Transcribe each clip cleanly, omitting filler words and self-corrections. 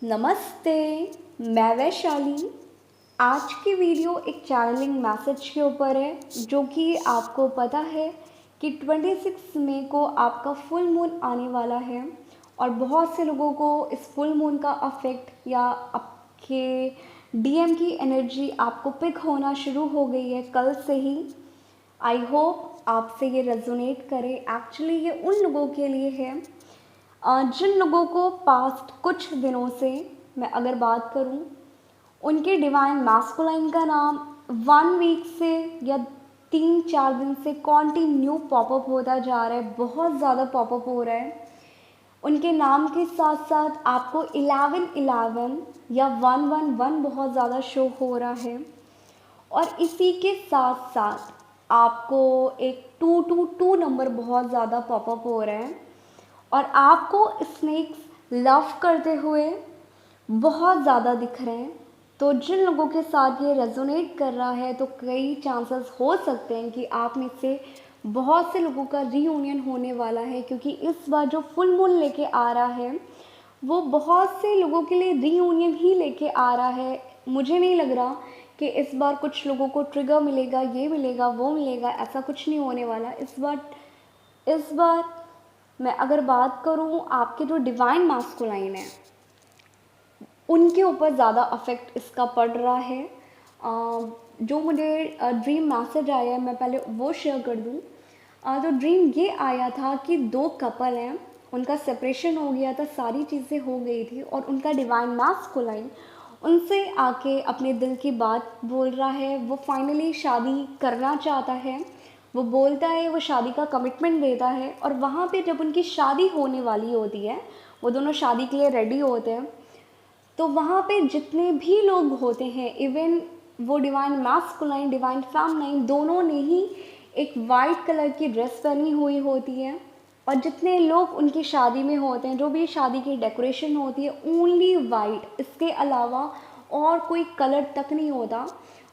नमस्ते। मैं वैशाली। आज की वीडियो एक चैनलिंग मैसेज के ऊपर है, जो कि आपको पता है कि 26 मई को आपका फुल मून आने वाला है और बहुत से लोगों को इस फुल मून का अफेक्ट या आपके डीएम की एनर्जी आपको पिक होना शुरू हो गई है कल से ही। आई होप आपसे ये रेजोनेट करे। एक्चुअली ये उन लोगों के लिए है जिन लोगों को पास्ट कुछ दिनों से, मैं अगर बात करूं, उनके डिवाइन मैस्कुलाइन का नाम 1 वीक से या 3-4 दिन से कॉन्टिन्यू पॉपअप होता जा रहा है, बहुत ज़्यादा पॉपअप हो रहा है। उनके नाम के साथ साथ आपको 1111 या 111 बहुत ज़्यादा शो हो रहा है और इसी के साथ साथ आपको एक 222 नंबर बहुत ज़्यादा पॉपअप हो रहा है और आपको स्नेक्स लव करते हुए बहुत ज़्यादा दिख रहे हैं। तो जिन लोगों के साथ ये रेजोनेट कर रहा है, तो कई चांसेस हो सकते हैं कि आप में से बहुत से लोगों का रीयूनियन होने वाला है, क्योंकि इस बार जो फुल मून लेके आ रहा है वो बहुत से लोगों के लिए रीयूनियन ही लेके आ रहा है। मुझे नहीं लग रहा कि इस बार कुछ लोगों को ट्रिगर मिलेगा, ये मिलेगा, वो मिलेगा, ऐसा कुछ नहीं होने वाला इस बार मैं अगर बात करूं, आपके जो डिवाइन मास्कुलाइन है उनके ऊपर ज़्यादा अफेक्ट इसका पड़ रहा है। जो मुझे ड्रीम मैसेज आया है, मैं पहले वो शेयर कर दूं। तो ड्रीम ये आया था कि दो कपल हैं, उनका सेपरेशन हो गया था, सारी चीज़ें हो गई थी और उनका डिवाइन मास्कुलाइन उनसे आके अपने दिल की बात बोल रहा है। वो फाइनली शादी करना चाहता है, वो बोलता है, वो शादी का कमिटमेंट देता है और वहाँ पे जब उनकी शादी होने वाली होती है, वो दोनों शादी के लिए रेडी होते हैं, तो वहाँ पे जितने भी लोग होते हैं, इवन वो डिवाइन मैस्कुलाइन डिवाइन फेमिनाइन दोनों ने ही एक वाइट कलर की ड्रेस पहनी हुई होती है और जितने लोग उनकी शादी में होते हैं, जो भी शादी की डेकोरेशन होती है, ओनली वाइट, इसके अलावा और कोई कलर तक नहीं होता।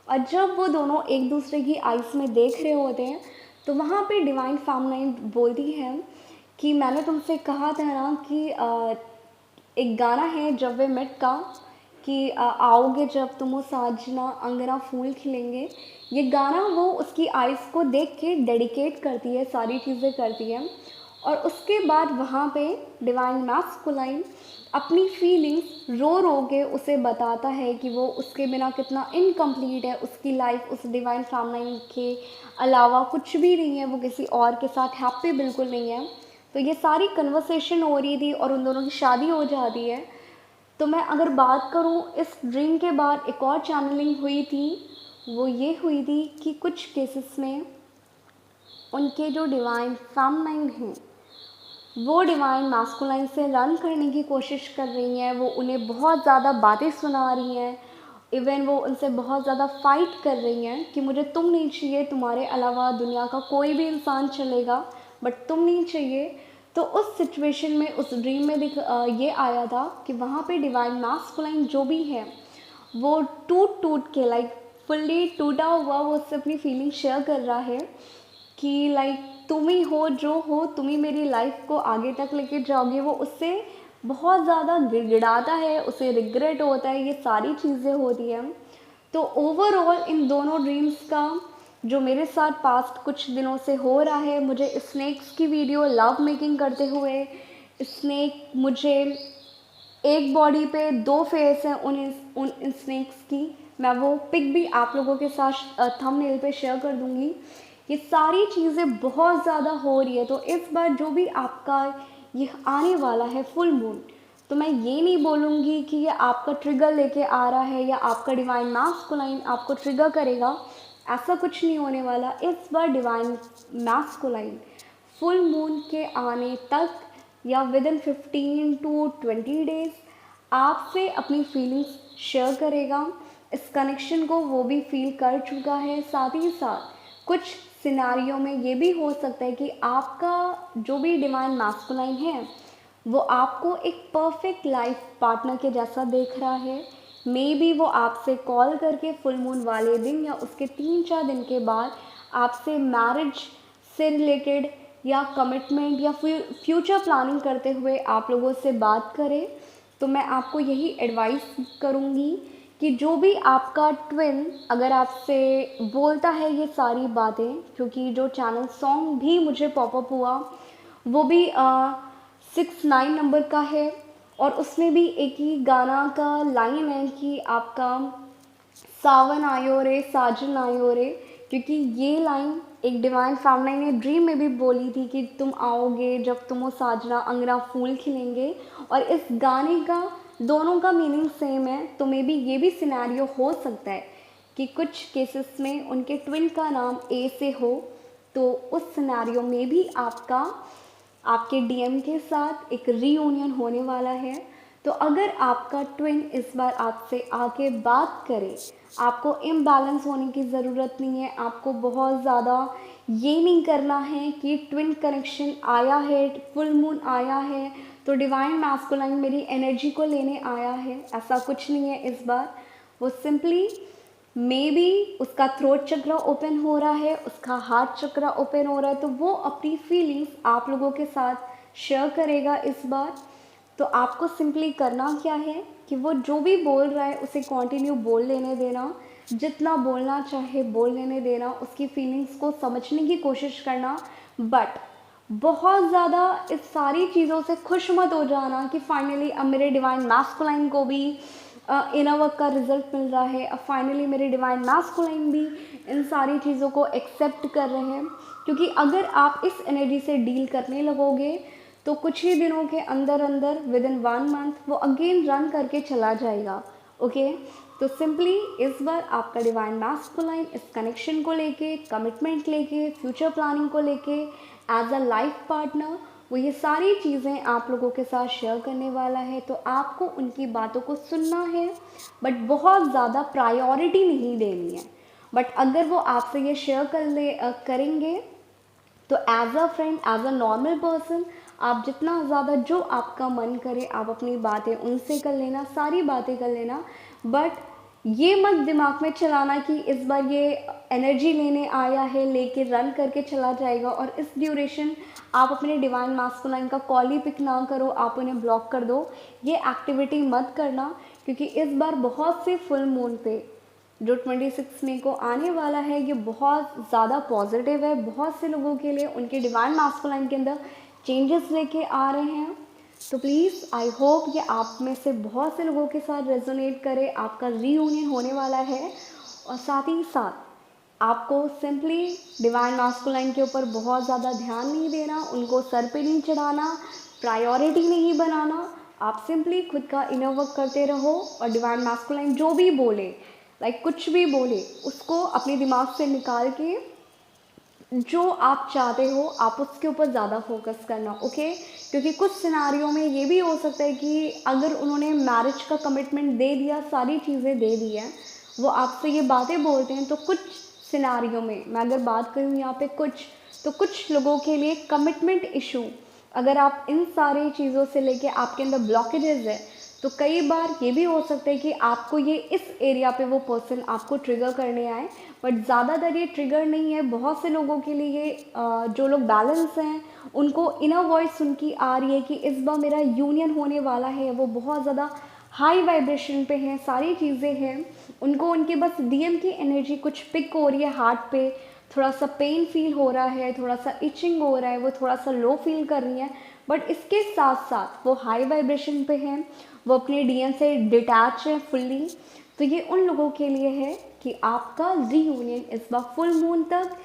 और जब वो दोनों एक दूसरे की आइज़ में देख रहे होते हैं, तो वहाँ पे डिवाइन फेमिनाइन बोलती है कि मैंने तुमसे कहा था ना कि एक गाना है जब वे मिट का, कि आओगे जब तुम हो साजना अंगना फूल खिलेंगे। ये गाना वो उसकी आइज़ को देख के डेडिकेट करती है, सारी चीज़ें करती है और उसके बाद वहाँ पे डिवाइन मैस्कुलाइन अपनी फीलिंग्स रो रो के उसे बताता है कि वो उसके बिना कितना इनकम्प्लीट है, उसकी लाइफ उस डिवाइन फेमिनाइन के अलावा कुछ भी नहीं है, वो किसी और के साथ हैप्पी बिल्कुल नहीं है। तो ये सारी कन्वर्सेशन हो रही थी और उन दोनों की शादी हो जाती है। तो मैं अगर बात करूँ, इस ड्रीम के बाद एक और चैनलिंग हुई थी, वो ये हुई थी कि कुछ केसेस में उनके जो डिवाइन फेमिनाइन हैं वो डिवाइन मास्कुलाइन से रन करने की कोशिश कर रही हैं, वो उन्हें बहुत ज़्यादा बातें सुना रही हैं, इवन वो उनसे बहुत ज़्यादा फाइट कर रही हैं कि मुझे तुम नहीं चाहिए, तुम्हारे अलावा दुनिया का कोई भी इंसान चलेगा बट तुम नहीं चाहिए। तो उस सिचुएशन में, उस ड्रीम में ये आया था कि वहाँ पे डिवाइन मास्कुलाइन जो भी है वो टूट टूट के, लाइक फुल्ली टूटा हुआ, वो उससे अपनी फीलिंग शेयर कर रहा है कि लाइक तुम ही हो जो हो, तुम ही मेरी लाइफ को आगे तक लेके जाओगे। वो उससे बहुत ज़्यादा गिड़गिड़ाता है, उसे रिग्रेट होता है, ये सारी चीज़ें होती हैं। तो ओवरऑल इन दोनों ड्रीम्स का जो मेरे साथ पास्ट कुछ दिनों से हो रहा है, मुझे स्नेक्स की वीडियो लव मेकिंग करते हुए, स्नेक मुझे एक बॉडी पे दो फेस हैं उन स्नेक्स की, मैं वो पिक भी आप लोगों के साथ थंबनेल पे शेयर कर दूंगी। ये सारी चीज़ें बहुत ज़्यादा हो रही है। तो इस बार जो भी आपका ये आने वाला है फुल मून, तो मैं ये नहीं बोलूँगी कि ये आपका ट्रिगर लेके आ रहा है या आपका डिवाइन मास्कुलाइन आपको ट्रिगर करेगा, ऐसा कुछ नहीं होने वाला। इस बार डिवाइन मास्कुलाइन फुल मून के आने तक या विद इन 15 to 20 डेज आपसे अपनी फीलिंग्स शेयर करेगा। इस कनेक्शन को वो भी फील कर चुका है। साथ ही साथ कुछ सिनारियों में ये भी हो सकता है कि आपका जो भी डिवाइन मास्कुलाइन है वो आपको एक परफेक्ट लाइफ पार्टनर के जैसा देख रहा है। मे बी वो आपसे कॉल करके फुल मून वाले दिन या उसके 3-4 दिन के बाद आपसे मैरिज से रिलेटेड या कमिटमेंट या फ्यूचर प्लानिंग करते हुए आप लोगों से बात करें। तो मैं आपको यही एडवाइस करूँगी कि जो भी आपका ट्विन अगर आपसे बोलता है ये सारी बातें, क्योंकि जो चैनल सॉन्ग भी मुझे पॉपअप हुआ वो भी 6 9 नंबर का है, और उसमें भी एक ही गाना का लाइन है कि आपका सावन आयो रे साजन आयो रे, क्योंकि ये लाइन एक डिवाइन फेमिनाइन ने ड्रीम में भी बोली थी कि तुम आओगे जब तुम हो साजना अंगना फूल खिलेंगे। और इस गाने का दोनों का मीनिंग सेम है, तो मे बी ये भी सिनेरियो हो सकता है कि कुछ केसेस में उनके ट्विन का नाम ए से हो, तो उस सिनेरियो में भी आपके डीएम के साथ एक रीयूनियन होने वाला है। तो अगर आपका ट्विन इस बार आपसे आके बात करे, आपको इम्बैलेंस होने की ज़रूरत नहीं है, आपको बहुत ज़्यादा ये नहीं करना है कि ट्विन कनेक्शन आया है, फुल मून आया है तो डिवाइन मैस्कुलाइन मेरी एनर्जी को लेने आया है, ऐसा कुछ नहीं है इस बार। वो सिंपली मे बी उसका थ्रोट चक्र ओपन हो रहा है, उसका हार्ट चक्र ओपन हो रहा है, तो वो अपनी फीलिंग्स आप लोगों के साथ शेयर करेगा इस बार। तो आपको सिंपली करना क्या है कि वो जो भी बोल रहा है उसे कंटिन्यू बोल लेने देना, जितना बोलना चाहे बोल लेने देना, उसकी फीलिंग्स को समझने की कोशिश करना, बट बहुत ज़्यादा इस सारी चीज़ों से खुश मत हो जाना कि फाइनली अब मेरे डिवाइन मैस्कुलाइन को भी इनर वर्क का रिजल्ट मिल रहा है, अब फाइनली मेरे डिवाइन मैस्कुलाइन भी इन सारी चीज़ों को एक्सेप्ट कर रहे हैं। क्योंकि अगर आप इस एनर्जी से डील करने लगोगे तो कुछ ही दिनों के अंदर अंदर विद इन 1 मंथ वो अगेन रन करके चला जाएगा। ओके, तो सिंपली इस बार आपका डिवाइन मैस्कुलाइन इस कनेक्शन को लेके, कमिटमेंट लेके, फ्यूचर प्लानिंग को लेके, एज अ लाइफ पार्टनर वो ये सारी चीज़ें आप लोगों के साथ शेयर करने वाला है। तो आपको उनकी बातों को सुनना है, बट बहुत ज़्यादा प्रायोरिटी नहीं देनी है। बट अगर वो आपसे ये शेयर करेंगे तो as a friend, as a normal person, आप जितना ज़्यादा जो आपका मन करे आप अपनी बातें उनसे कर लेना, सारी बातें कर लेना। बट ये मत दिमाग में चलाना कि इस बार ये एनर्जी लेने आया है, लेके रन करके चला जाएगा, और इस ड्यूरेशन आप अपने डिवाइन मैस्कुलाइन का कॉल ही पिक ना करो, आप उन्हें ब्लॉक कर दो। ये एक्टिविटी मत करना, क्योंकि इस बार बहुत से फुल मून पे जो 26 मई को आने वाला है ये बहुत ज़्यादा पॉजिटिव है। बहुत से लोगों के लिए उनके डिवाइन मैस्कुलाइन के अंदर चेंजेस लेके आ रहे हैं। तो प्लीज़ आई होप ये आप में से बहुत से लोगों के साथ रेजोनेट करे, आपका रीयूनियन होने वाला है। और साथ ही साथ आपको सिंपली डिवाइन मैस्कुलाइन के ऊपर बहुत ज़्यादा ध्यान नहीं देना, उनको सर पे नहीं चढ़ाना, प्रायोरिटी नहीं बनाना। आप सिंपली खुद का इनर वर्क करते रहो, और डिवाइन मैस्कुलाइन जो भी बोले, लाइक कुछ भी बोले, उसको अपने दिमाग से निकाल के जो आप चाहते हो आप उसके ऊपर ज़्यादा फोकस करना। ओके, क्योंकि कुछ सिनारियों में ये भी हो सकता है कि अगर उन्होंने मैरिज का कमिटमेंट दे दिया, सारी चीज़ें दे दी हैं, वो आपसे ये बातें बोलते हैं, तो कुछ सिनारियों में मैं अगर बात करूँ यहाँ पे कुछ लोगों के लिए कमिटमेंट इशू, अगर आप इन सारी चीज़ों से लेके आपके अंदर ब्लॉकेजेस है, तो कई बार ये भी हो सकता है कि आपको ये इस एरिया पे वो पर्सन आपको ट्रिगर करने आए। बट ज़्यादातर ये ट्रिगर नहीं है। बहुत से लोगों के लिए ये जो लोग बैलेंस हैं उनको इनर वॉइस उनकी आ रही है कि इस बार मेरा यूनियन होने वाला है, वो बहुत ज़्यादा हाई वाइब्रेशन पे हैं, सारी चीज़ें हैं, उनको उनके बस डीएम की एनर्जी कुछ पिक हो रही है, हार्ट पे थोड़ा सा पेन फील हो रहा है, थोड़ा सा इचिंग हो रहा है, वो थोड़ा सा लो फील कर रही हैं। बट इसके साथ साथ वो हाई वाइब्रेशन पे हैं, वो अपने डीएम से डिटैच है फुल्ली। तो ये उन लोगों के लिए है कि आपका रीयूनियन इस बार फुल मून तक